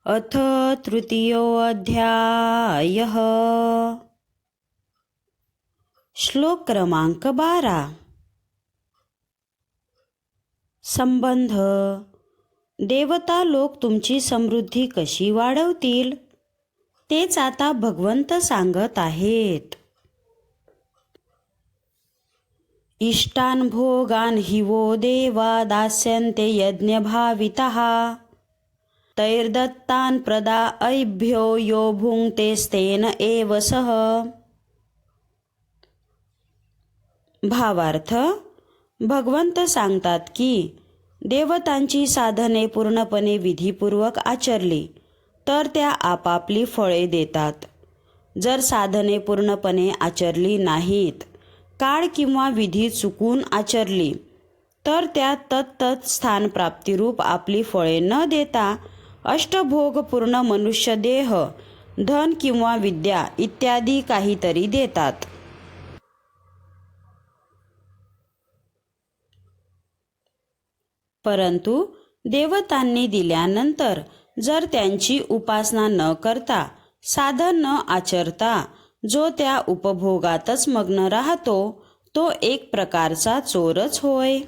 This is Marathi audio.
अथ तृतीयोऽध्यायः। श्लोक क्रमांक 12। संबंध। देवता लोक तुमची समृद्धी कशी वाढवतील तेच आता भगवंत सांगत आहेत. इष्टान भोगान हि वो देवा दास्यन्ते यज्ञभावितः तैर्दत्तान प्रदायभ्यो यो भुङ्क्तेस्तेन एव सः. भावार्थ, भगवंत सांगतात की देवतांची साधने पूर्णपणे विधीपूर्वक आचरली तर त्या आपापली फळे देतात. जर साधने पूर्णपणे आचरली नाहीत, काळ किंवा विधी चुकून आचरली तर त्या तत्तत् स्थानप्राप्तिरूप आपली फळे न देता अष्टभोगपूर्ण मनुष्य देह, धन किंवा विद्या इत्यादी काहीतरी देतात. परंतु देवतांनी दिल्यानंतर जर त्यांची उपासना न करता, साधन न आचरता जो त्या उपभोगातच मग्न राहतो तो एक प्रकारचा चोरच होय.